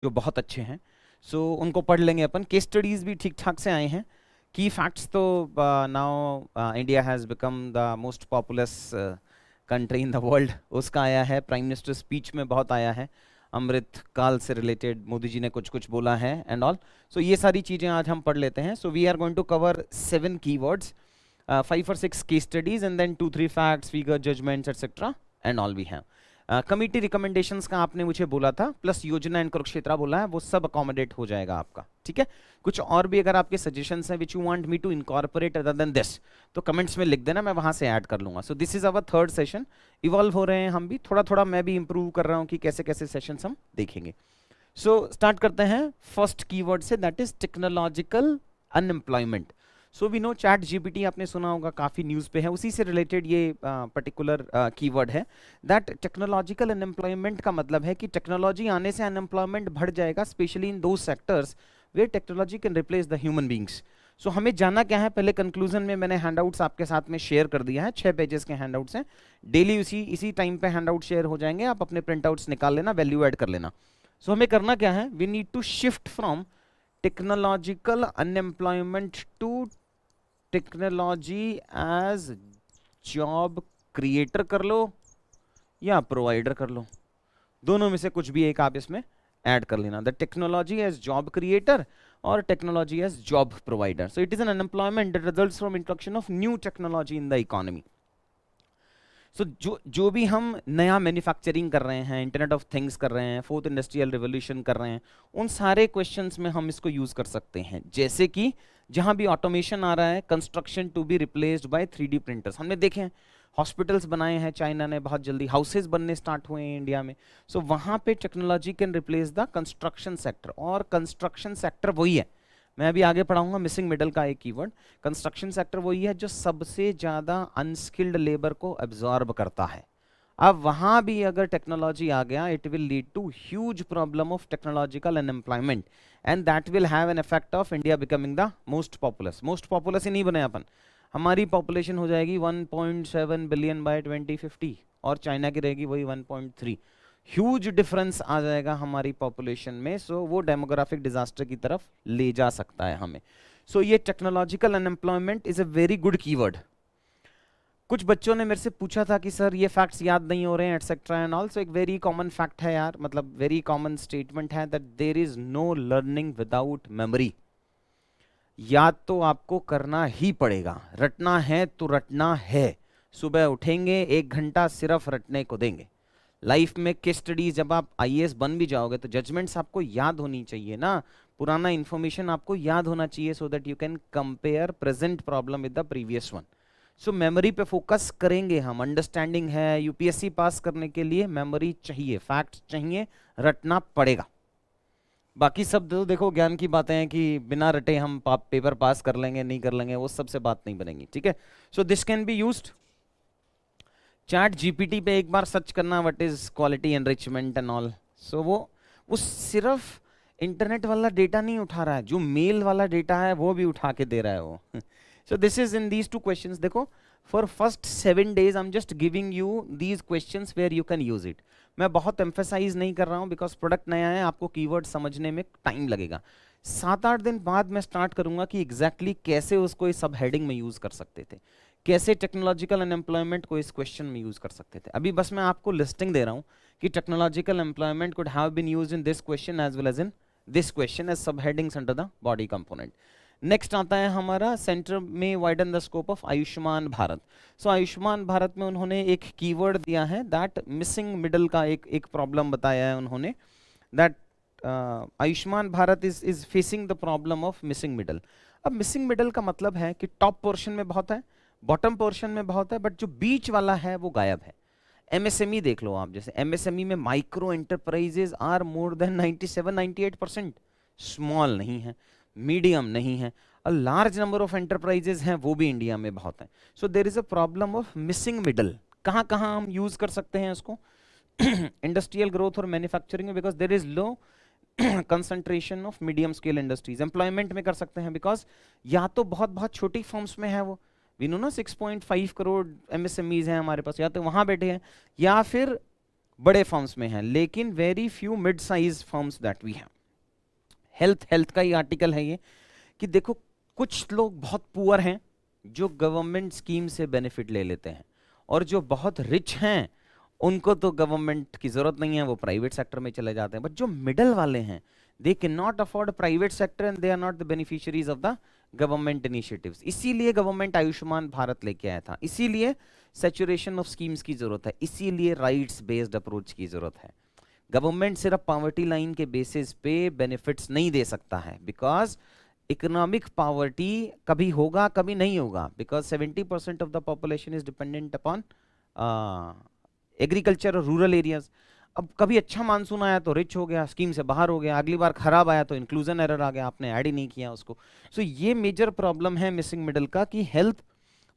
जो बहुत अच्छे हैं, सो उनको पढ़ लेंगे अपन। केस स्टडीज भी ठीक ठाक से आए हैं। की फैक्ट्स तो now India has become the most populace country in the world, उसका आया है। प्राइम मिनिस्टर स्पीच में बहुत आया है, अमृत काल से रिलेटेड मोदी जी ने कुछ कुछ बोला है एंड ऑल। सो ये सारी चीज़ें आज हम पढ़ लेते हैं। So we are going to cover 7 keywords, 5 or 6 case studies and then 2-3 facts, figure, judgments, etc. and all we have. Committee recommendations का आपने मुझे बोला था, प्लस योजना एंड कुरुक्षेत्र बोला है, वो सब अकोमोडेट हो जाएगा आपका, ठीक है। कुछ और भी अगर आपके सजेशंस हैं which you want me to incorporate other than this, तो कमेंट्स में लिख देना, मैं वहां से ऐड कर लूंगा। So this is our third session, evolve हो रहे हैं हम भी थोड़ा थोड़ा, मैं भी इंप्रूव कर रहा हूँ कि कैसे कैसे सेशंस हम देखेंगे। सो स्टार्ट करते हैं फर्स्ट कीवर्ड से, that is technological unemployment. So we know chat GPT आपने सुना होगा, काफ़ी न्यूज़ पे है, उसी से रिलेटेड ये पर्टिकुलर कीवर्ड है। दैट टेक्नोलॉजिकल अनएम्प्लॉयमेंट का मतलब है कि टेक्नोलॉजी आने से अनएम्प्लॉयमेंट बढ़ जाएगा, specially in those sectors where technology can replace the human beings. So हमें जानना क्या है, पहले कंक्लूजन में मैंने हैंडआउट्स आपके साथ में शेयर कर दिया है, 6 पेजेस के हैंडआउट्स हैं। डेली इसी टाइम पे हैंडआउट शेयर हो जाएंगे, आप अपने प्रिंटआउट्स निकाल लेना, वैल्यू ऐड कर लेना। सो हमें करना क्या है, we need to shift from technological unemployment to technology as job creator कर लो या प्रोवाइडर कर लो, दोनों में से कुछ भी एक आप इसमें ऐड कर लेना। The technology as job creator और technology as job provider. So it is an unemployment that results from introduction of new technology in the economy. So जो भी हम नया मैन्युफैक्चरिंग कर रहे हैं, इंटरनेट ऑफ थिंग्स कर रहे हैं, फोर्थ इंडस्ट्रियल रिवोल्यूशन कर रहे हैं, उन सारे क्वेश्चंस में हम इसको यूज कर सकते हैं। जैसे कि जहां भी ऑटोमेशन आ रहा है, construction to be replaced by 3D printers, हमने देखे हैं, हॉस्पिटल्स बनाए हैं चाइना ने बहुत जल्दी, हाउसेज बनने स्टार्ट हुए हैं इंडिया में। सो वहां पे technology can replace the construction sector, और कंस्ट्रक्शन सेक्टर वही है, मैं अभी आगे पढ़ाऊंगा मिसिंग मिडल का एक कीवर्ड। कंस्ट्रक्शन सेक्टर वही है जो सबसे ज्यादा अनस्किल्ड लेबर को एब्जॉर्ब करता है। अब वहां भी अगर टेक्नोलॉजी आ गया, it will lead to huge problem of technological unemployment, and that will have an effect of India becoming the most populous. Most populous ही नहीं बने अपन, हमारी पॉपुलेशन हो जाएगी 1.7 बिलियन बाय 2050, और चाइना की रहेगी वही 1.3। ह्यूज डिफरेंस आ जाएगा हमारी पॉपुलेशन में। सो वो डेमोग्राफिक डिजास्टर की तरफ ले जा सकता है हमें। सो ये technological unemployment is a very good keyword. कुछ बच्चों ने मेरे से पूछा था कि सर ये फैक्ट्स याद नहीं हो रहे हैं एटसेट्रा एंड ऑल्सो, एक वेरी कॉमन फैक्ट है यार, मतलब वेरी कॉमन स्टेटमेंट है that there is no learning without memory. याद तो आपको करना ही पड़ेगा, रटना है तो रटना है। सुबह उठेंगे 1 घंटा सिर्फ रटने को देंगे। लाइफ में केस स्टडीज, जब आप आईएएस बन भी जाओगे तो जजमेंट्स आपको याद होनी चाहिए ना, पुराना इंफॉर्मेशन आपको याद होना चाहिए, so that you can compare present problem with the previous one. So memory पे फोकस करेंगे हम, अंडरस्टैंडिंग है, यूपीएससी पास करने के लिए मेमोरी चाहिए, फैक्ट चाहिए, रटना पड़ेगा। बाकी सब तो देखो ज्ञान की बातें हैं कि बिना रटे हम पेपर पास कर लेंगे नहीं कर लेंगे, वो सबसे बात नहीं बनेगी, ठीक है। So this can be used. ChatGPT पे एक बार सर्च करना what is quality enrichment and all. So वो सिर्फ इंटरनेट वाला डेटा नहीं उठा रहा है, जो मेल वाला डेटा है वो भी उठा के दे रहा है वो। So this is in these 2 questions. देखो, for first 7 days I am just giving you these questions where you can use it. मैं बहुत एम्फेसाइज नहीं कर रहा हूँ बिकॉज प्रोडक्ट नया है, आपको कीवर्ड समझने में टाइम लगेगा। 7-8 दिन बाद मैं स्टार्ट करूंगा कि एग्जैक्टली कैसे उसको इस सब हेडिंग में यूज कर सकते थे, कैसे टेक्नोलॉजिकल अनएम्प्लॉयमेंट को इस क्वेश्चन में यूज कर सकते थे। अभी बस मैं आपको लिस्टिंग दे रहा हूँ कि technological employment could have been used in this question as well as in this question as sub headings under the body component. Next आता है हमारा सेंटर में widen the scope of Ayushman Bharat. So Ayushman Bharat में उन्होंने एक कीवर्ड दिया है, दैट मिसिंग मिडल का एक प्रॉब्लम बताया है उन्होंने, that Ayushman Bharat is facing the problem of missing middle. अब मिसिंग मिडल का मतलब है कि टॉप पोर्शन में बहुत है, बॉटम पोर्शन में बहुत है, बट जो बीच वाला है वो गायब है। एमएसएमई देख लो आप, जैसे एमएसएमई में micro enterprises are more than 97-98%, small नहीं है, मीडियम नहीं है, a large number of enterprises हैं, वो भी इंडिया में बहुत हैं। So there is a problem of missing middle. कहाँ कहाँ हम यूज कर सकते हैं इसको? इंडस्ट्रियल ग्रोथ और मैन्युफैक्चरिंग में, because there is low concentration of medium scale industries. Employment में कर सकते हैं, बिकॉज या तो बहुत बहुत छोटी फर्म्स में है वो, वी नो ना 6.5 करोड़ एमएसएमईज हैं हमारे पास, या तो वहां बैठे हैं, या फिर बड़े फर्म्स में है, लेकिन very few mid size firms that we have. Health का ही आर्टिकल है ये, कि देखो कुछ लोग बहुत पुअर हैं जो गवर्नमेंट स्कीम से बेनिफिट ले लेते हैं, और जो बहुत रिच हैं उनको तो गवर्नमेंट की जरूरत नहीं है, वो प्राइवेट सेक्टर में चले जाते हैं। बट जो मिडल वाले हैं, they can not afford private sector and they are not the beneficiaries of the government initiatives. इसीलिए गवर्नमेंट आयुष्मान भारत लेके आया था, इसीलिए सैचुरेशन ऑफ स्कीम्स की जरूरत है, इसीलिए राइट्स बेस्ड अप्रोच की जरूरत है। गवर्नमेंट सिर्फ पॉवर्टी लाइन के बेसिस पे बेनिफिट्स नहीं दे सकता है, बिकॉज इकोनॉमिक पॉवर्टी कभी होगा कभी नहीं होगा, because 70% of the population is dependent upon agriculture और रूरल एरियाज। अब कभी अच्छा मानसून आया तो रिच हो गया, स्कीम से बाहर हो गया, अगली बार खराब आया तो इंक्लूजन एरर आ गया, आपने ऐड ही नहीं किया उसको। सो ये मेजर प्रॉब्लम है मिसिंग मिडल का, कि health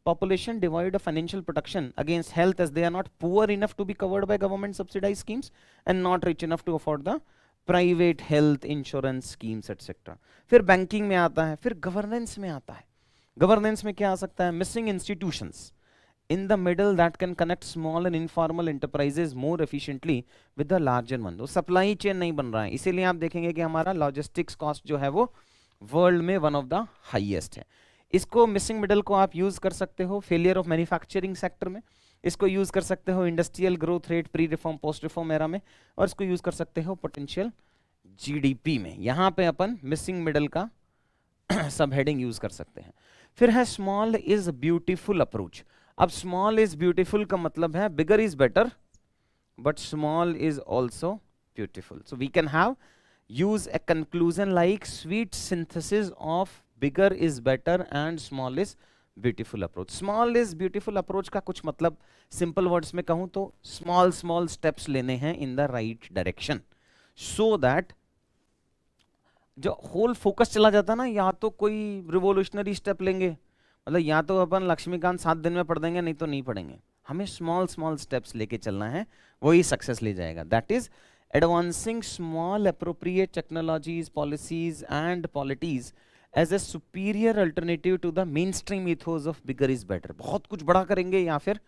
population divide of financial protection against health, as they are not poor enough to be covered by government subsidized schemes and not rich enough to afford the private health insurance schemes etc. फिर banking में आता है, फिर governance में आता है। Governance में क्या आ सकता है? Missing institutions in the middle that can connect small and informal enterprises more efficiently with the larger one। तो सप्लाई चेन नहीं बन रहा है, इसीलिए आप देखेंगे कि हमारा लॉजिस्टिक्स कॉस्ट जो है वो वर्ल्ड में वन ऑफ द हाईएस्ट है। इसको मिसिंग मिडल को आप यूज कर सकते हो फेलियर ऑफ मैन्युफैक्चरिंग सेक्टर में, इसको यूज कर सकते हो industrial growth rate pre reform post reform era में, और इसको यूज कर सकते हो पोटेंशियल जीडीपी में। यहां पे अपन मिसिंग मिडल का सब हेडिंग यूज कर सकते हैं। फिर है स्मॉल इज ब्यूटीफुल अप्रोच। अब स्मॉल इज ब्यूटीफुल का मतलब है bigger is better but small is also beautiful. So we can have use a conclusion like sweet synthesis of bigger is better and small is beautiful approach। small is beautiful approach का कुछ मतलब simple words में कहूं तो small steps लेने हैं in the right direction, so that जो whole focus चला जाता ना, या तो कोई revolutionary step लेंगे, मतलब या तो अपन लक्ष्मीकांत 7 दिन में पढ़ देंगे, नहीं तो नहीं पढ़ेंगे, हमें small steps लेके चलना है, वही सक्सेस ले जाएगा। That is advancing small appropriate technologies, policies and polities as a superior alternative to the mainstream ethos of bigger is better। बहुत कुछ बड़ा करेंगे या फिर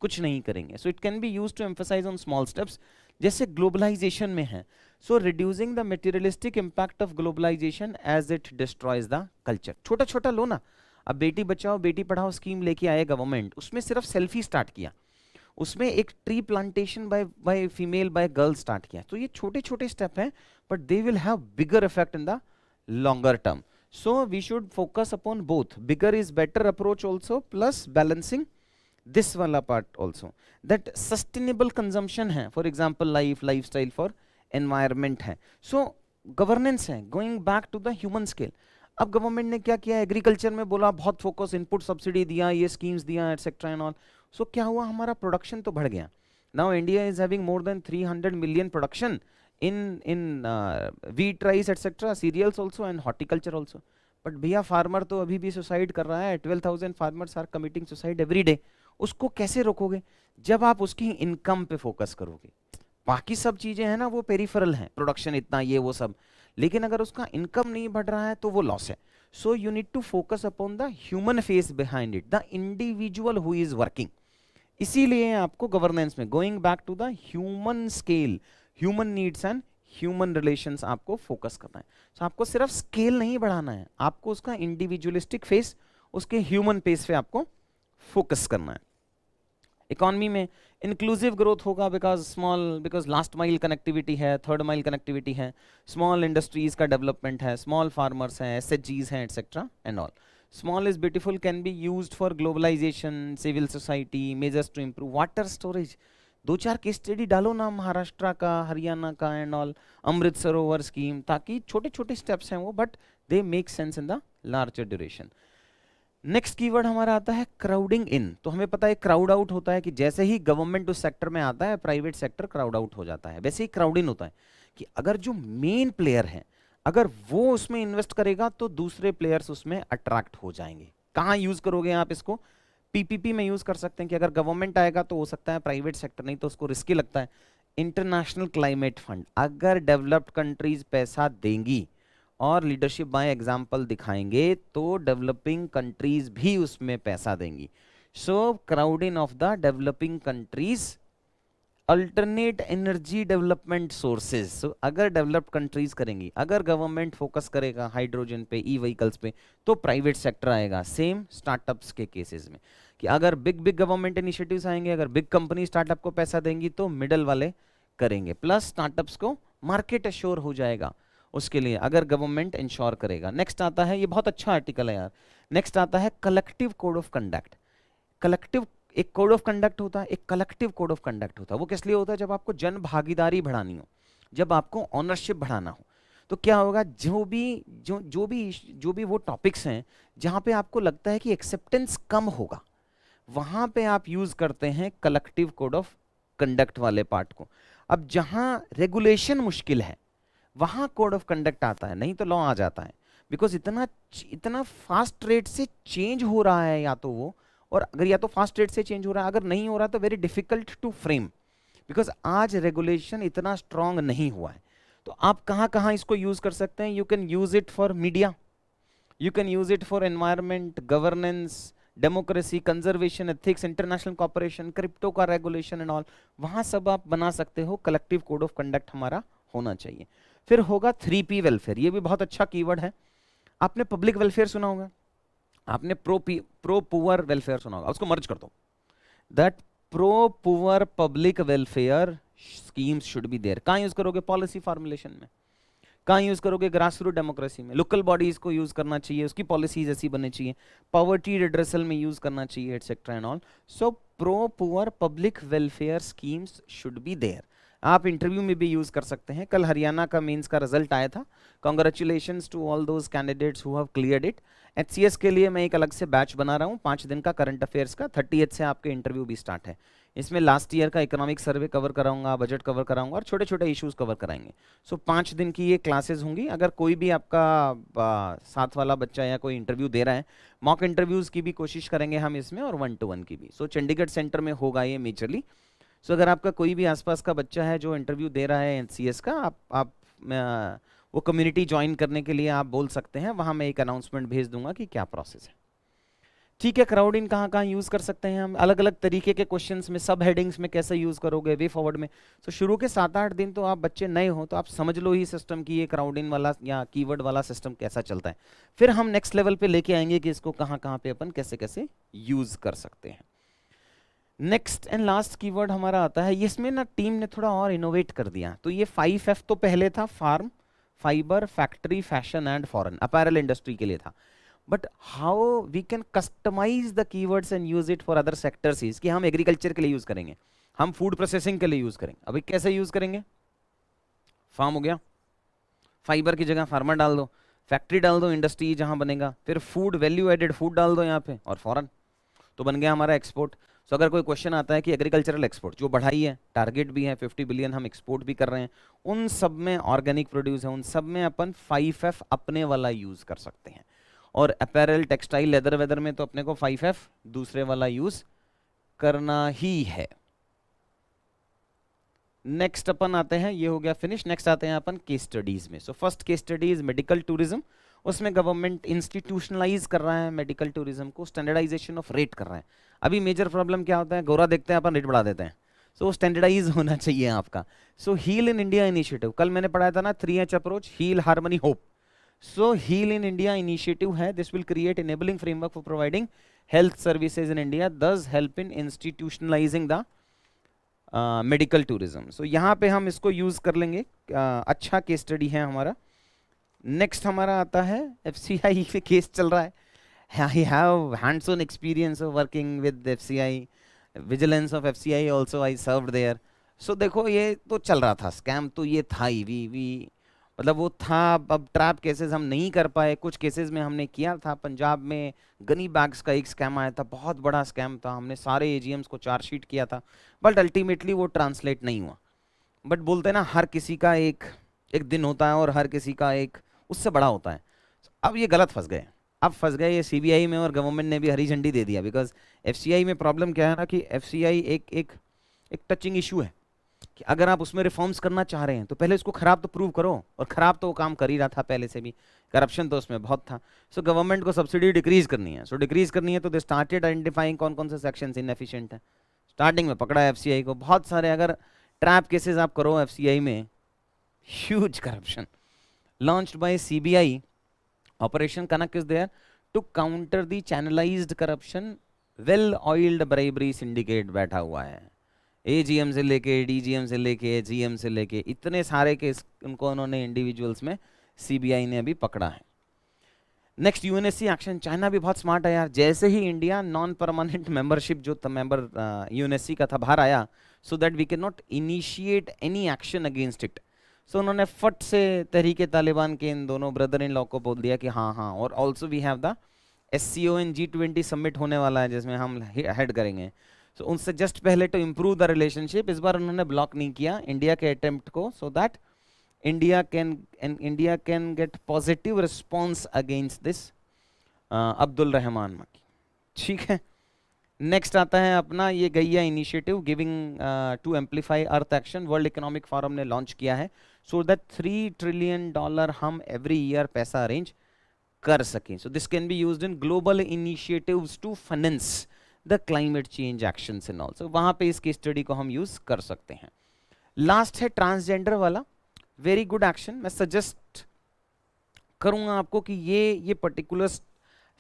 कुछ नहीं करेंगे। so it can be used to emphasize on small steps, जैसे ग्लोबलाइजेशन में है। so reducing the materialistic impact of globalization as it destroys the culture। छोटा छोटा लो ना, अब बेटी बचाओ बेटी पढ़ाओ स्कीम लेके आए गवर्नमेंट, उसमें सिर्फ सेल्फी स्टार्ट किया, उसमें एक tree plantation by female bye girl start किया। तो ये छोटे छोटे स्टेप हैं, but they will have bigger effect in the longer term. So we should focus upon both bigger is better approach also plus balancing this wala part also, that sustainable consumption है, for example lifestyle for environment है। so governance है going back to the human scale। अब government ने क्या किया, agriculture में बोला बहुत फोकस, इनपुट सब्सिडी दिया, ये स्कीम्स दिया एटसेट्रा एंड ऑल। सो क्या हुआ, हमारा प्रोडक्शन तो बढ़ गया। Now India is having more than 300 million production in wheat, rice etc, cereals also and horticulture also। but भैया फार्मर तो अभी भी सुसाइड कर रहा है, 12,000 farmers are committing suicide every day. उसको कैसे रोकोगे? जब आप उसकी इनकम पे फोकस करोगे। बाकी सब चीजें हैं ना वो पेरिफेरल हैं, प्रोडक्शन इतना ये वो सब, लेकिन अगर उसका इनकम नहीं बढ़ रहा है तो वो लॉस है। So you need to focus upon the human face behind it, the individual who is working. इसीलिए आपको गवर्नेंस में going back to the human scale, human needs and human relations आपको फोकस करना है। so आपको सिर्फ scale नहीं बढ़ाना है, आपको उसका इंडिविजुअलिस्टिक फेस, उसके ह्यूमन पेस पे आपको फोकस करना है। इकोनॉमी में इंक्लूसिव ग्रोथ होगा बिकॉज लास्ट माइल कनेक्टिविटी है, थर्ड माइल कनेक्टिविटी है, स्मॉल इंडस्ट्रीज का डेवलपमेंट है, स्मॉल फार्मर्स हैं, एसएचजीज हैं etcetera and all. Small is beautiful can be used for globalisation, civil society, measures to improve water storage. 2-4 case study डालो ना, महाराष्ट्र का, हरियाणा का and all, Amrit Sarovar scheme, ताकि छोटे छोटे स्टेप्स हैं वो, but they make sense in the larger duration. Next keyword हमारा आता है क्राउडिंग इन। तो हमें पता है क्राउड आउट होता है कि जैसे ही गवर्नमेंट उस सेक्टर में आता है प्राइवेट सेक्टर क्राउड आउट हो जाता है। वैसे ही क्राउड इन होता है कि अगर जो मेन प्लेयर है अगर वो उसमें इन्वेस्ट करेगा तो दूसरे प्लेयर्स उसमें अट्रैक्ट हो जाएंगे। कहाँ यूज करोगे आप इसको? पीपीपी में यूज कर सकते हैं कि अगर गवर्नमेंट आएगा तो हो सकता है प्राइवेट सेक्टर, नहीं तो उसको रिस्की लगता है। इंटरनेशनल क्लाइमेट फंड, अगर डेवलप्ड कंट्रीज पैसा देंगी और लीडरशिप बाय एग्जांपल दिखाएंगे तो डेवलपिंग कंट्रीज भी उसमें पैसा देंगी। So crowding of the developing countries alternate energy development sources. So अगर डेवलप्ड कंट्रीज करेंगी, अगर गवर्नमेंट फोकस करेगा हाइड्रोजन पे, ई व्हीकल्स पे, तो प्राइवेट सेक्टर आएगा। सेम स्टार्टअप्स के केसेस में कि अगर बिग बिग गवर्नमेंट इनिशिएटिव्स आएंगे, अगर बिग कंपनी स्टार्टअप को पैसा देंगी तो मिडल वाले करेंगे, प्लस स्टार्टअप्स को मार्केट एश्योर हो जाएगा उसके लिए अगर गवर्नमेंट इंश्योर करेगा। नेक्स्ट आता है, ये बहुत अच्छा आर्टिकल है यार, नेक्स्ट आता है collective code of conduct. Collective एक कोड ऑफ कंडक्ट होता है, एक कलेक्टिव कोड ऑफ कंडक्ट होता है। वो किस लिए होता है? जब आपको जन भागीदारी बढ़ानी हो, जब आपको ऑनरशिप बढ़ाना हो, तो क्या होगा, जो भी वो टॉपिक्स हैं जहां पे आपको लगता है कि एक्सेप्टेंस कम होगा, वहां पे आप यूज करते हैं कलेक्टिव कोड ऑफ कंडक्ट वाले पार्ट को। अब जहां रेगुलेशन मुश्किल है वहां कोड ऑफ कंडक्ट आता है, नहीं तो लॉ आ जाता है। बिकॉज इतना फास्ट रेट से चेंज हो रहा है या तो वो, और अगर या तो फास्ट रेट से चेंज हो रहा है, अगर नहीं हो रहा तो very difficult to frame, because आज रेगुलेशन इतना स्ट्रांग नहीं हुआ है। तो आप कहाँ कहाँ इसको यूज कर सकते हैं? You can use it for media, you can use it for environment, governance, democracy, conservation, ethics, international cooperation, crypto का रेगुलेशन एंड ऑल, वहां सब आप बना सकते हो। कलेक्टिव कोड ऑफ कंडक्ट हमारा होना चाहिए। फिर होगा 3P वेलफेयर, ये भी बहुत अच्छा कीवर्ड है। आपने पब्लिक वेलफेयर सुना होगा, आपने प्रो पुअर वेलफेयर सुना होगा, उसको मर्ज कर दो। That pro poor public welfare schemes should be there. कहाँ यूज करोगे? पॉलिसी फॉर्मुलेशन में। कहाँ यूज करोगे? ग्रास रूट डेमोक्रेसी में। लोकल बॉडीज को यूज करना चाहिए, उसकी पॉलिसीज ऐसी बननी चाहिए। पॉवर्टी रिड्रेसल में यूज करना चाहिए, etcetera and all. So pro poor public welfare schemes should be there. आप इंटरव्यू में भी यूज कर सकते हैं। कल हरियाणा का मेंस का रिजल्ट आया था, congratulations to all those candidates who have cleared it. HCS के लिए मैं एक अलग से बैच बना रहा हूँ 5 दिन का करंट अफेयर्स का, 30th से आपके इंटरव्यू भी स्टार्ट है। इसमें लास्ट ईयर का इकोनॉमिक सर्वे कवर कराऊंगा, बजट कवर कराऊंगा और छोटे छोटे इश्यूज कवर कराएंगे। सो 5 दिन की ये क्लासेस होंगी। अगर कोई भी आपका साथ वाला बच्चा या कोई इंटरव्यू दे रहा है, मॉक इंटरव्यूज की भी कोशिश करेंगे हम इसमें, और 1-to-1 की भी। सो चंडीगढ़ सेंटर में होगा ये मेजरली। सो अगर आपका कोई भी आसपास का बच्चा है जो इंटरव्यू दे रहा है HCS का, आप वो कम्युनिटी ज्वाइन करने के लिए आप बोल सकते हैं। वहाँ मैं एक अनाउंसमेंट भेज दूंगा कि क्या प्रोसेस है। ठीक है, क्राउड इन कहाँ कहाँ यूज़ कर सकते हैं हम? अलग अलग तरीके के क्वेश्चंस में, सब हेडिंग्स में कैसे यूज़ करोगे, वे फॉरवर्ड में। तो शुरू के 7-8 दिन तो आप बच्चे नए हो तो आप समझ लो ही सिस्टम की ये क्राउड इन वाला या कीवर्ड वाला सिस्टम कैसा चलता है। फिर हम नेक्स्ट लेवल पे लेके आएंगे कि इसको कहाँ कहाँ पे अपन कैसे कैसे यूज़ कर सकते हैं। नेक्स्ट एंड लास्ट कीवर्ड हमारा आता है, इसमें ना टीम ने थोड़ा और इनोवेट कर दिया। तो ये 5F तो पहले था, farm, fibre, factory, fashion and foreign, apparel industry के लिए था। But how we can customise the keywords and use it for other sectors is कि हम एग्रीकल्चर के लिए यूज करेंगे, हम फूड प्रोसेसिंग के लिए यूज करेंगे। अभी कैसे यूज करेंगे? फार्म हो गया, फाइबर की जगह फार्मर डाल दो, फैक्ट्री डाल दो, इंडस्ट्री जहां बनेगा, फिर फूड, वैल्यू एडेड फूड डाल दो यहाँ पे, और फॉरेन, तो बन गया हमारा एक्सपोर्ट। सो अगर कोई क्वेश्चन आता है कि एग्रीकल्चरल एक्सपोर्ट जो बढ़ाई है, टारगेट भी है 50 बिलियन, हम एक्सपोर्ट भी कर रहे हैं, उन सब में ऑर्गेनिक प्रोड्यूस है, उन सब में अपन 5F अपने वाला यूज कर सकते हैं। और अपैरल, टेक्सटाइल, लेदर वेदर में तो अपने को 5F दूसरे वाला यूज करना ही है। नेक्स्ट अपन आते हैं, ये हो गया फिनिश। नेक्स्ट आते हैं अपन केस स्टडीज में। So first case study is medical tourism. उसमें गवर्नमेंट इंस्टीट्यूशनलाइज कर रहा है मेडिकल टूरिज्म को, स्टैंडर्डाइजेशन ऑफ रेट कर रहा है। अभी मेजर प्रॉब्लम क्या होता है, गोरा देखते हैं अपन रेट बढ़ा देते हैं। सो स्टैंडर्डाइज होना चाहिए आपका। So heal in India initiative, कल मैंने पढ़ाया था ना 3H approach, heal, harmony, hope. So heal in India initiative है, this will create enabling framework for providing health services in India, thus help in institutionalising the medical tourism. So यहाँ पे हम इसको यूज कर लेंगे। अच्छा केस स्टडी है हमारा। नेक्स्ट हमारा आता है FCI पे केस चल रहा है। I have hands-on experience of working with FCI, vigilance of FCI also I served there. So देखो ये तो चल रहा था, स्कैम तो ये था ही, वी मतलब वो था। अब ट्रैप केसेस हम नहीं कर पाए, कुछ केसेस में हमने किया था। पंजाब में गनी बैग्स का एक स्कैम आया था, बहुत बड़ा स्कैम था, हमने सारे AGMs को चार्जशीट किया था, बट अल्टीमेटली वो ट्रांसलेट नहीं हुआ। बट बोलते हैं ना, हर किसी का एक दिन होता है और हर किसी का एक उससे बड़ा होता है। अब ये गलत फंस गए, अब फंस गए ये CBI में, और गवर्नमेंट ने भी हरी झंडी दे दिया। बिकॉज FCI में प्रॉब्लम क्या है ना कि FCI एक टचिंग इशू है कि अगर आप उसमें रिफॉर्म्स करना चाह रहे हैं तो पहले उसको खराब तो प्रूव करो, और खराब तो वो काम कर ही रहा था पहले से भी, करप्शन तो उसमें बहुत था। सो गवर्नमेंट को सब्सिडी डिक्रीज करनी है। सो डिक्रीज करनी है तो दे स्टार्टेड आइडेंटिफाइंग कौन कौन से सेक्शन इनएफिशिएंट है। स्टार्टिंग में पकड़ा FCI को बहुत सारे। अगर ट्रैप केसेस आप करो एफसीआई में, huge corruption launched by CBI. Operation Kanak is there to counter the channelized corruption. Well oiled bribery syndicate बैठा हुआ है, AGM से लेके DGM से लेके GM से लेके इतने सारे केस उनको उन्होंने इंडिविजुअल्स में CBI ने अभी पकड़ा है। नेक्स्ट यूएनएससी एक्शन, चाइना भी बहुत स्मार्ट है यार। जैसे ही इंडिया नॉन परमानेंट मेंबरशिप जो मेंबर यूएनएससी का था बाहर आया, so that we can not initiate any action against it, so उन्होंने फट से तहरीके तालिबान के इन दोनों ब्रदर इन लॉ को बोल दिया कि हाँ हाँ। और also we have the SCO G20 summit होने वाला है जिसमें हम हेड करेंगे, सो उनसे जस्ट पहले टू इम्प्रूव द रिलेशनशिप इस बार उन्होंने ब्लॉक नहीं किया इंडिया के अटेम्प्ट को, so that India can get positive response against this Abdul Rahman Makki. ठीक है, नेक्स्ट आता है अपना ये Gaia initiative giving to amplify earth action, world economic forum ने लॉन्च किया है, सो दैट $3 ट्रिलियन हम एवरी ईयर पैसा अरेंज कर सकें। So this can be used in global initiatives to finance the climate change actions and all, so वहां पे इस केस स्टडी को हम यूज कर सकते हैं। लास्ट है ट्रांसजेंडर वाला, वेरी गुड एक्शन। मैं सजेस्ट करूंगा आपको कि ये पर्टिकुलर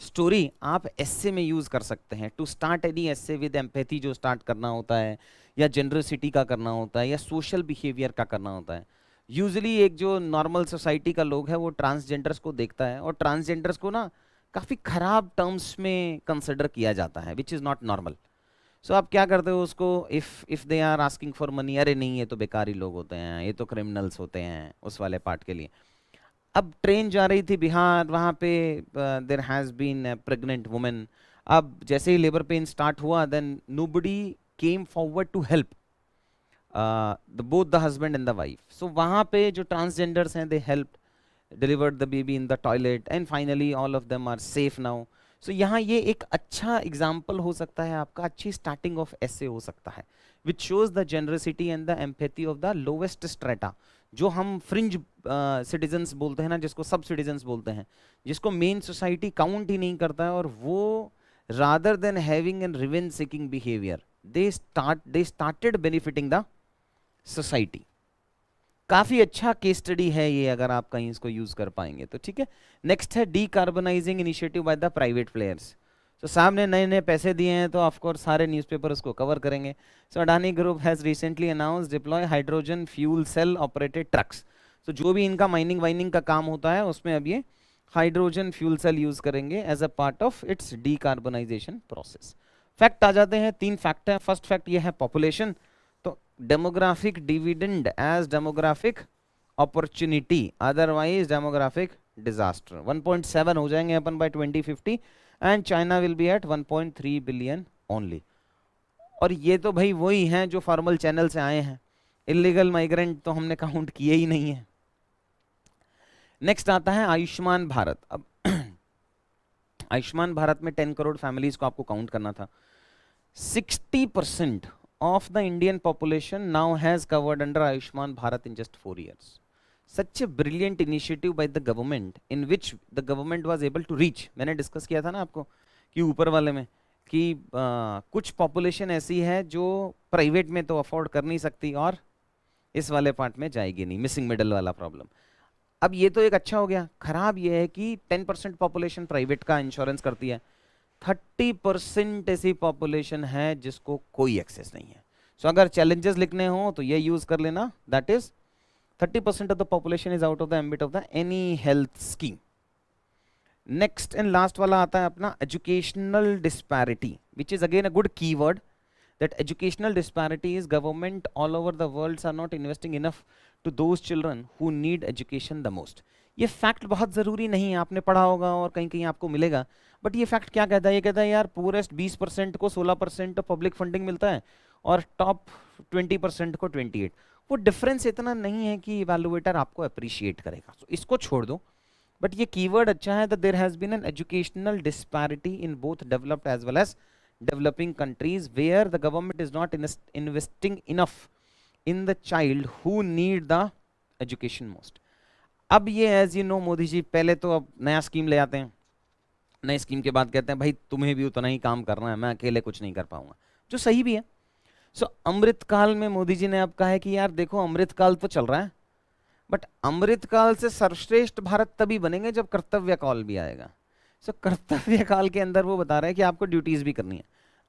स्टोरी आप एस्से में यूज कर सकते हैं to start any essay with empathy जो स्टार्ट करना होता है, या जनरसिटी का करना होता है, या सोशल बिहेवियर का करना होता है। यूजुअली एक जो नॉर्मल सोसाइटी का लोग है वो ट्रांसजेंडर्स को देखता है और ट्रांसजेंडर्स को ना काफ़ी खराब टर्म्स में कंसिडर किया जाता है, which is not normal. So आप क्या करते हो उसको, if they are asking for money, अरे नहीं ये तो बेकारी लोग होते हैं, ये तो क्रिमिनल्स होते हैं, उस वाले पार्ट के लिए। अब ट्रेन जा रही थी बिहार, वहाँ पे there has been pregnant women. अब जैसे ही लेबर पेन स्टार्ट हुआ, then nobody came forward to help both the husband and the wife. So वहाँ पे जो ट्रांसजेंडर्स हैं, they helped, delivered the baby in the toilet, and finally all of them are safe now. So यहाँ ये एक अच्छा example हो सकता है आपका, अच्छी स्टार्टिंग ऑफ ऐसे हो सकता है, which shows the generosity and the empathy of the lowest strata, जो हम फ्रिंज सिटीजन्स बोलते हैं ना, जिसको सब सिटीजन्स बोलते हैं, जिसको मेन सोसाइटी काउंट ही नहीं करता है, और वो rather than having an revenge seeking behaviour they started benefiting the society. काफी अच्छा केस स्टडी है ये, अगर आप कहीं इसको यूज कर पाएंगे तो ठीक है। नेक्स्ट है decarbonising initiative by the private players. तो साहब ने नए नए पैसे दिए हैं तो ऑफ कोर्स सारे न्यूज़पेपर उसको कवर करेंगे। So Adani group has recently announced deploy hydrogen fuel cell operated trucks. तो जो भी इनका माइनिंग वाइनिंग का काम होता है उसमें अब ये हाइड्रोजन फ्यूल सेल यूज करेंगे as a part of its decarbonisation process. Fact आ जाते हैं, 3 फैक्ट है। फर्स्ट फैक्ट ये है पॉपुलेशन, तो demographic dividend as demographic opportunity, otherwise demographic disaster. 1.7 हो जाएंगे अपन by 2050 and China will be at 1.3 billion only. और ये तो भाई वही हैं जो फॉर्मल चैनल से आए हैं, इलीगल माइग्रेंट तो हमने काउंट किए ही नहीं है। नेक्स्ट आता है आयुष्मान भारत। अब आयुष्मान भारत में 10 करोड़ फैमिलीज को आपको काउंट करना था। 60% of the Indian population now has covered under Ayushman Bharat in just 4 years. Such a brilliant initiative by the government in which the government was able to reach. मैंने discuss किया था ना आपको कि ऊपर वाले में कि कुछ पॉपुलेशन ऐसी है जो प्राइवेट में तो अफोर्ड कर नहीं सकती और इस वाले पार्ट में जाएगी नहीं, मिसिंग मिडल वाला प्रॉब्लम। अब ये तो एक अच्छा हो गया। खराब ये है कि 10% पॉपुलेशन प्राइवेट का इंश्योरेंस करती है, 30% ऐसी पॉपुलेशन है जिसको कोई एक्सेस नहीं है। सो अगर चैलेंजेस लिखने हो तो ये यूज कर लेना, that is 30% of the population is out of the ambit of the any health scheme. Next and last वाला आता है अपना educational disparity, which is again a good keyword, that educational disparity is government all over the world are not investing enough to those children who need education the most. ये fact बहुत ज़रूरी नहीं है, आपने पढ़ा होगा और कहीं कहीं आपको मिलेगा, बट ये फैक्ट क्या कहता है? ये कहता है यार पूरेस्ट 20% को 16% पब्लिक फंडिंग मिलता है और टॉप 20% को 28%। वो डिफरेंस इतना नहीं है कि इवैल्यूएटर आपको अप्रिशिएट करेगा, so इसको छोड़ दो। बट ये कीवर्ड अच्छा है that there has been an educational disparity in both developed as well as developing countries where the government is not investing enough in the child who need the education most. अब ये as you know Modi ji पहले तो अब नया scheme ले आते हैं, नई स्कीम के बाद कहते हैं भाई तुम्हें भी उतना ही काम करना है, मैं अकेले कुछ नहीं कर पाऊंगा, जो सही भी है। सो अमृत काल में मोदी जी ने अब कहा है कि यार देखो अमृत काल तो चल रहा है, बट अमृत काल से सर्वश्रेष्ठ भारत तभी बनेंगे जब कर्तव्य काल भी आएगा। सो कर्तव्य काल के अंदर वो बता रहे हैं कि आपको ड्यूटीज भी करनी है।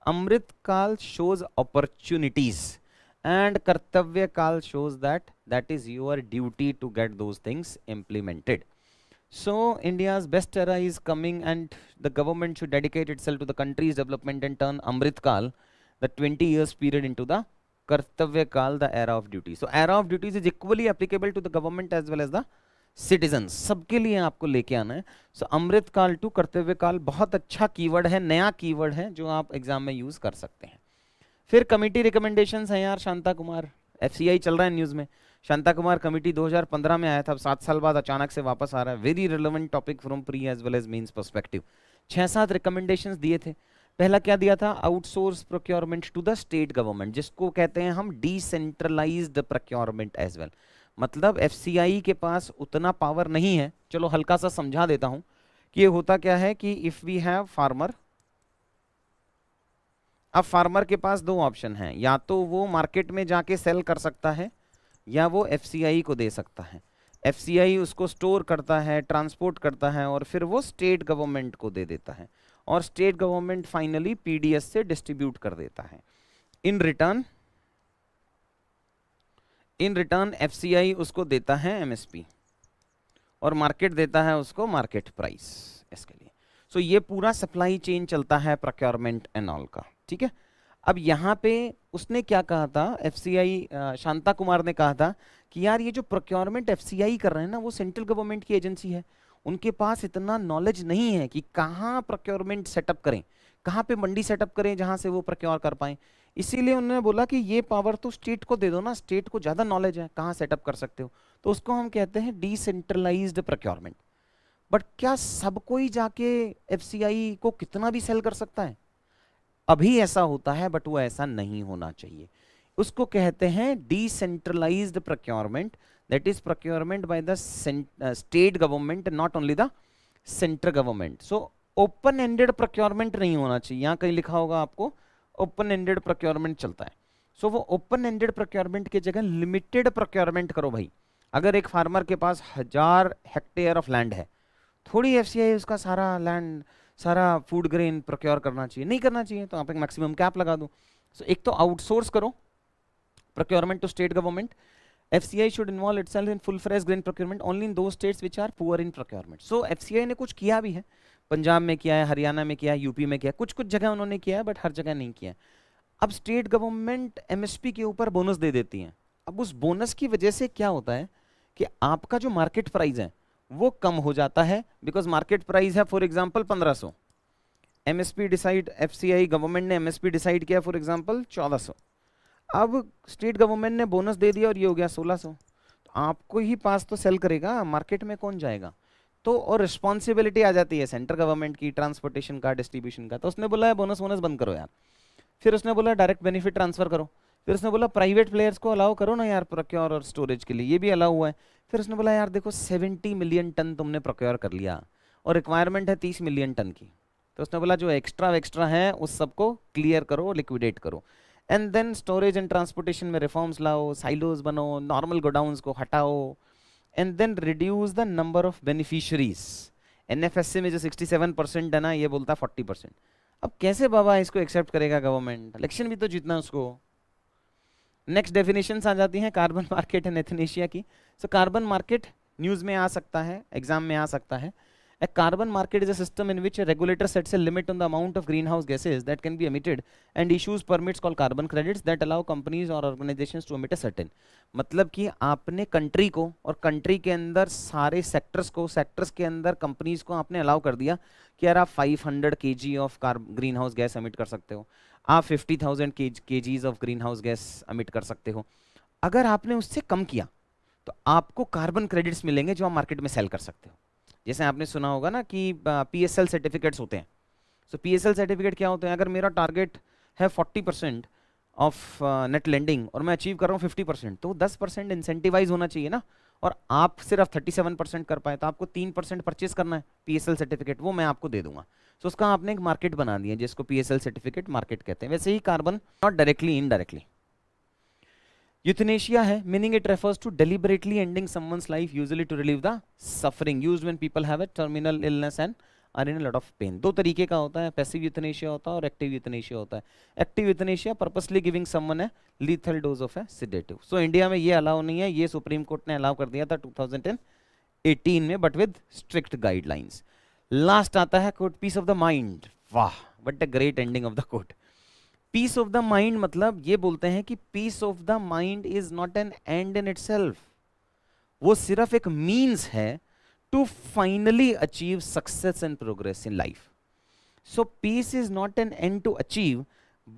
अमृत काल shows opportunities and Kartavya Kaal shows that is your duty to get those things implemented. So India's best era is coming, and the government should dedicate itself to the country's development and turn Amrit Kal, the 20 years period, into the Kartavya Kal, the era of duty. So era of duties is equally applicable to the government as well as the citizens. सबके लिए आपको लेके आना है। So अमृत काल to कर्तव्य काल बहुत अच्छा कीवर्ड है, नया कीवर्ड है जो आप एग्जाम में यूज कर सकते हैं। फिर कमिटी रिकमेंडेशंस हैं यार, शांता कुमार, एफसीआई चल रहा है न्यूज में। शांता कुमार कमिटी 2015 में आया था, अब 7 साल बाद अचानक से वापस आ रहा है। Very relevant topic from pre as well as mains perspective. 6-7 recommendations दिए थे। पहला क्या दिया था? Outsource procurement to the state government, जिसको कहते हैं हम डिसेंट्रलाइज्ड प्रोक्योरमेंट एज वेल। मतलब एफसीआई के पास उतना पावर नहीं है। चलो हल्का सा समझा देता हूं कि ये होता क्या है कि इफ वी हैव फार्मर, अब फार्मर के पास 2 ऑप्शन हैं, या तो वो मार्केट में जाके सेल कर सकता है या वो एफसीआई को दे सकता है। एफसीआई उसको स्टोर करता है, ट्रांसपोर्ट करता है और फिर वो स्टेट गवर्नमेंट को दे देता है और स्टेट गवर्नमेंट फाइनली पीडीएस से डिस्ट्रीब्यूट कर देता है। इन रिटर्न एफसीआई उसको देता है एमएसपी और मार्केट देता है उसको मार्केट प्राइस इसके लिए। सो ये पूरा सप्लाई चेन चलता है प्रोक्योरमेंट एंड ऑल का, ठीक है। अब यहाँ पे उसने क्या कहा था, एफसीआई शांता कुमार ने कहा था कि यार ये जो प्रोक्योरमेंट एफसीआई कर रहे हैं ना, वो सेंट्रल गवर्नमेंट की एजेंसी है, उनके पास इतना नॉलेज नहीं है कि कहाँ प्रोक्योरमेंट सेटअप करें, कहाँ पे मंडी सेटअप करें जहाँ से वो प्रोक्योर कर पाए। इसीलिए उन्होंने बोला कि ये पावर तो स्टेट को दे दो ना, स्टेट को ज़्यादा नॉलेज है कहाँ सेटअप कर सकते हो, तो उसको हम कहते हैं डिसेंट्रलाइज्ड प्रोक्योरमेंट। बट क्या सब कोई जाके एफसीआई को कितना भी सेल कर सकता है? अभी ऐसा होता है बट वो ऐसा नहीं होना चाहिए। उसको कहते हैं decentralised procurement, that is procurement by the state government, not only the central government. So open ended procurement नहीं होना चाहिए। यहाँ कहीं लिखा होगा आपको ओपन एंडेड प्रोक्योरमेंट चलता है। सो वो ओपन एंडेड प्रोक्योरमेंट की जगह लिमिटेड प्रोक्योरमेंट करो भाई। अगर एक फार्मर के पास 1000 हेक्टेयर ऑफ लैंड है, थोड़ी एफसीआई उसका सारा लैंड, सारा फूड ग्रेन प्रोक्योर करना चाहिए, नहीं करना चाहिए, तो आप एक मैक्सिमम कैप लगा दो। सो एक तो आउटसोर्स करो procurement to state government. FCI should involve itself in full fledge grain procurement only in those states which are poor in procurement. So FCI ने कुछ किया भी है, पंजाब में किया है, हरियाणा में किया है, यूपी में किया है, कुछ कुछ जगह उन्होंने किया है बट हर जगह नहीं किया है। अब स्टेट गवर्नमेंट एमएसपी के ऊपर बोनस दे देती है। अब उस बोनस की वजह से क्या होता है कि आपका जो मार्केट प्राइस है वो कम हो जाता है, बिकॉज मार्केट प्राइस है for example 1500, MSP decide, FCI government ने एमएसपी डिसाइड किया फॉर एग्जांपल 1400, अब स्टेट गवर्नमेंट ने बोनस दे दिया और ये हो गया 1600, तो आपको ही पास तो सेल करेगा, मार्केट में कौन जाएगा? तो और रिस्पॉन्सिबिलिटी आ जाती है सेंट्रल गवर्नमेंट की, ट्रांसपोर्टेशन का, डिस्ट्रीब्यूशन का। तो उसने बोला है बोनस वोनस बंद करो यार। फिर उसने बोला डायरेक्ट बेनिफिट ट्रांसफर करो। फिर उसने बोला प्राइवेट प्लेयर्स को अलाउ करो ना यार प्रोक्योर और स्टोरेज के लिए, ये भी अलाउ हुआ है। फिर उसने बोला यार देखो 70 मिलियन टन तुमने प्रोक्योर कर लिया और रिक्वायरमेंट है 30 मिलियन टन की, तो उसने बोला जो एक्स्ट्रा है उस सबको क्लियर करो, लिक्विडेट करो, and then storage and transportation में रिफॉर्म्स लाओ, साइलोज बनो, नॉर्मल गोडाउन्स को हटाओ, and then reduce the number of beneficiaries. NFSC में जो 67% है ना, ये बोलता 40%। अब कैसे बाबा इसको एक्सेप्ट करेगा गवर्नमेंट? इलेक्शन भी तो जीतना है उसको। नेक्स्ट डेफिनेशंस आ जाती हैं कार्बन मार्केट एंड एथनेशिया की। सो कार्बन मार्केट न्यूज में आ सकता है, एग्जाम में आ सकता है। A carbon market is a system in which a regulator sets a limit on the amount of greenhouse gases that can be emitted and issues permits called carbon credits that allow companies or organizations to emit a certain। मतलब कि आपने country को और country के अंदर सारे sectors को, sectors के अंदर कंपनीज को आपने अलाउ कर दिया कि यार आप 500 kg of green house gas emit कर सकते हो, आप 50,000 kgs of green house gas emit कर सकते हो। अगर आपने उससे कम किया तो आपको कार्बन क्रेडिट्स मिलेंगे जो आप मार्केट में सेल कर सकते हो। जैसे आपने सुना होगा ना कि पीएसएल सर्टिफिकेट्स होते हैं। सो पीएसएल सर्टिफिकेट क्या होते हैं? अगर मेरा टारगेट है 40% ऑफ नेट लेंडिंग और मैं अचीव कर रहा हूँ 50%, तो 10% इंसेंटिवाइज होना चाहिए ना, और आप सिर्फ 37% कर पाए, तो आपको 3% परचेज करना है पीएसएल सर्टिफिकेट, वो मैं आपको दे दूंगा। सो उसका आपने एक मार्केट बना दिया जिसको पीएसएल सर्टिफिकेट मार्केट कहते हैं। वैसे ही carbon, not directly, indirectly. Euthanasia है, meaning it refers to deliberately ending someone's life usually to relieve the suffering, used when people have a terminal illness and are in a lot of pain. दो तरीके का होता है, passive euthanasia होता है और active euthanasia होता है। Active euthanasia purposely giving someone है lethal dose of a sedative. So India में ये अलाउ नहीं है, ये सुप्रीम कोर्ट ने अलाउ कर दिया था 2018 में, but with strict guidelines. Last आता है quote peace of the mind. वाह, what a great ending of the quote. Peace of the mind मतलब ये बोलते हैं कि peace of the mind is not an end in itself, वो सिर्फ एक मीन्स है to finally achieve success and progress in life. So peace is not an end to achieve,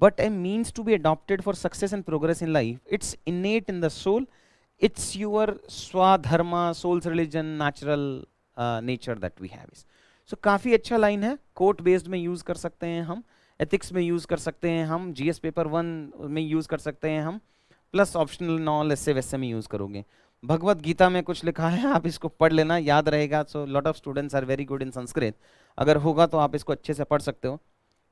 but a means to be adopted for success and progress in life. It's innate in the soul. It's your swadharma, soul's religion, natural nature that we have. So काफी अच्छा line है, coat based में use कर सकते हैं हम, ethics में use कर सकते हैं हम, जीएस पेपर 1 में यूज कर सकते हैं हम, प्लस ऑप्शनल नॉल ऐसे वैसे में यूज करोगे। भगवत गीता में कुछ लिखा है, आप इसको पढ़ लेना, याद रहेगा। So lot of students are very good in Sanskrit, अगर होगा तो आप इसको अच्छे से पढ़ सकते हो।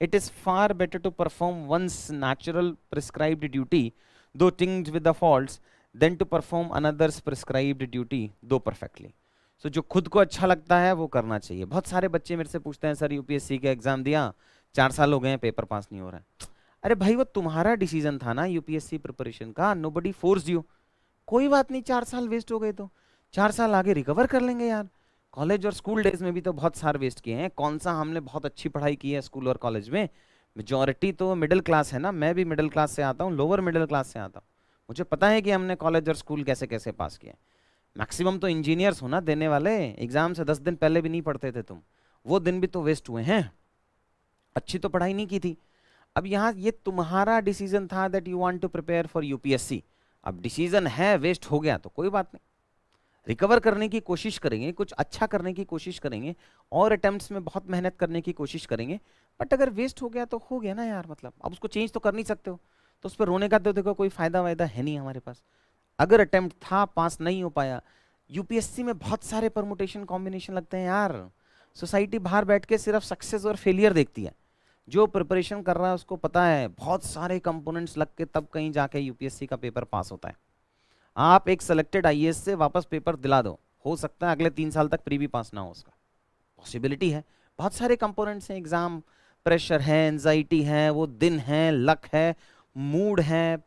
It is far better to perform one's natural prescribed duty though tinged with the faults than to perform another's prescribed duty though perfectly. So जो खुद को अच्छा लगता है वो करना चाहिए। बहुत सारे बच्चे मेरे से पूछते हैं, सर यूपीएससी का एग्जाम दिया, 4 साल हो गए हैं, पेपर पास नहीं हो रहा है। अरे भाई, वो तुम्हारा डिसीजन था ना यूपीएससी प्रिपरेशन का, नोबडी फोर्स्ड यू। कोई बात नहीं, 4 साल वेस्ट हो गए तो 4 साल आगे रिकवर कर लेंगे यार। कॉलेज और स्कूल डेज में भी तो बहुत साल वेस्ट किए हैं। कौन सा हमने बहुत अच्छी पढ़ाई की है स्कूल और कॉलेज में? मेजॉरिटी तो मिडिल क्लास है ना, मैं भी मिडिल क्लास से आता हूँ, लोअर मिडिल क्लास से आता हूँ। मुझे पता है कि हमने कॉलेज और स्कूल कैसे कैसे पास किए। मैक्सिमम तो इंजीनियर्स हो ना देने वाले, एग्जाम से 10 दिन पहले भी नहीं पढ़ते थे तुम, वो दिन भी तो वेस्ट हुए हैं। अच्छी तो पढ़ाई नहीं की थी। अब यहाँ ये तुम्हारा डिसीजन था that you want to prepare for UPSC. अब डिसीजन है, वेस्ट हो गया तो कोई बात नहीं, रिकवर करने की कोशिश करेंगे, कुछ अच्छा करने की कोशिश करेंगे, और अटेम्प्ट्स में बहुत मेहनत करने की कोशिश करेंगे। बट अगर वेस्ट हो गया तो हो गया ना यार, मतलब अब उसको चेंज तो कर नहीं सकते हो, तो उस पर रोने का तो देखो कोई फायदा वायदा है नहीं हमारे पास। अगर अटेम्प्ट था, पास नहीं हो पाया, यूपीएससी में बहुत सारे परमुटेशन कॉम्बिनेशन लगते हैं यार। सोसाइटी बाहर बैठ के सिर्फ सक्सेस और फेलियर देखती है, जो प्रिपरेशन कर रहा है उसको पता है बहुत सारे कंपोनेंट्स लग के तब कहीं जाके यूपीएससी का पेपर पास होता है। आप एक सिलेक्टेड आईएएस से वापस पेपर दिला दो, हो सकता है अगले 3 साल तक प्री भी पास ना हो, उसका पॉसिबिलिटी है। बहुत सारे कंपोनेंट्स हैं, एग्जाम प्रेशर है, एंजाइटी है, वो दिन है, लक है, मूड है,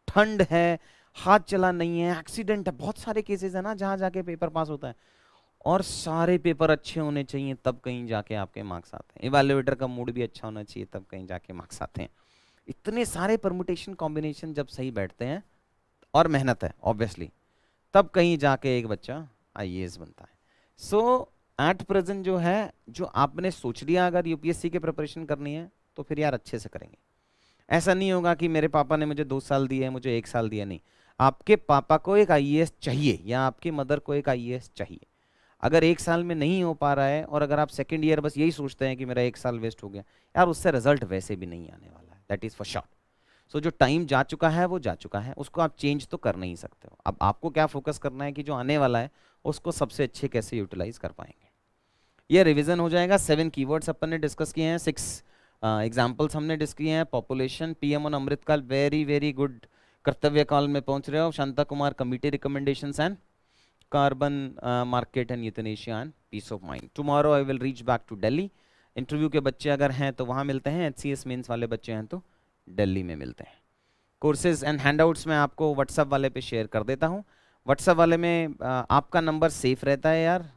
ठंड है, हाथ चला नहीं है, एक्सीडेंट है, बहुत सारे केसेस है ना जहां जाके पेपर पास होता है। और सारे पेपर अच्छे होने चाहिए तब कहीं जाके आपके मार्क्स आते हैं। इवैल्यूएटर का मूड भी अच्छा होना चाहिए तब कहीं जाके मार्क्स आते हैं। इतने सारे परमुटेशन कॉम्बिनेशन जब सही बैठते हैं और मेहनत है ऑब्वियसली, तब कहीं जाके एक बच्चा आईएएस बनता है। सो एट प्रेजेंट जो है, जो आपने सोच लिया अगर यूपीएससी की प्रिपरेशन करनी है तो फिर यार अच्छे से करेंगे। ऐसा नहीं होगा कि मेरे पापा ने मुझे 2 साल दिए, मुझे 1 साल दिया, नहीं। आपके पापा को एक आईएएस चाहिए या आपकी मदर को एक आईएएस चाहिए। अगर 1 साल में नहीं हो पा रहा है और अगर आप सेकेंड ईयर बस यही सोचते हैं कि मेरा 1 साल वेस्ट हो गया, यार उससे रिजल्ट वैसे भी नहीं आने वाला है, दैट इज फॉर श्योर। सो जो टाइम जा चुका है वो जा चुका है, उसको आप चेंज तो कर नहीं सकते हो। अब आपको क्या फोकस करना है कि जो आने वाला है उसको सबसे अच्छे कैसे यूटिलाइज कर पाएंगे। ये रिवीजन हो जाएगा। 7 कीवर्ड्स अपन ने डिस्कस किए हैं, 6 एग्जाम्पल्स हमने डिस्कस किए हैं। Population, PM on Amrit Kaal, very very good, कर्तव्य काल में पहुंच रहे हो। Shanta Kumar, committee recommendations and carbon market and euthanasia and peace of mind. Tomorrow I will reach back to Delhi. Interview के बच्चे अगर हैं तो वहाँ मिलते हैं, एचसीएस मेंस वाले बच्चे हैं तो दिल्ली में मिलते हैं। कोर्सेज एंड हैंडआउट्स मैं आपको व्हाट्सएप वाले पे शेयर कर देता हूँ। व्हाट्सएप वाले में आपका नंबर सेफ रहता है यार।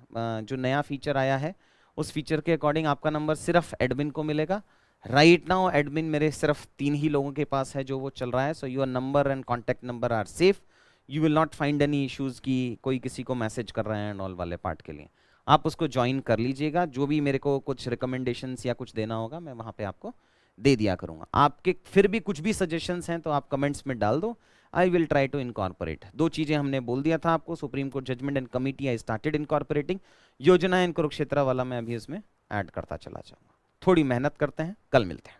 जो नया फीचर आया है उस फीचर के अकॉर्डिंग आपका नंबर सिर्फ एडमिन को मिलेगा। राइट नाउ एडमिन मेरे सिर्फ 3 ही लोगों के पास है जो वो चल रहा है। So your number and contact number are safe, you will not find any issues की कोई किसी को मैसेज कर रहे हैं एंड ऑल वाले पार्ट के लिए। आप उसको ज्वाइन कर लीजिएगा, जो भी मेरे को कुछ रिकमेंडेशंस या कुछ देना होगा मैं वहाँ पे आपको दे दिया करूँगा। आपके फिर भी कुछ भी सजेशंस हैं तो आप कमेंट्स में डाल दो, I will try to incorporate. 2 चीज़ें हमने बोल दिया था आपको, supreme court judgement and committee I started incorporating, Yojana and Kurukshetra वाला मैं अभी इसमें ऐड करता चला जाऊँगा। थोड़ी मेहनत करते हैं, कल मिलते हैं।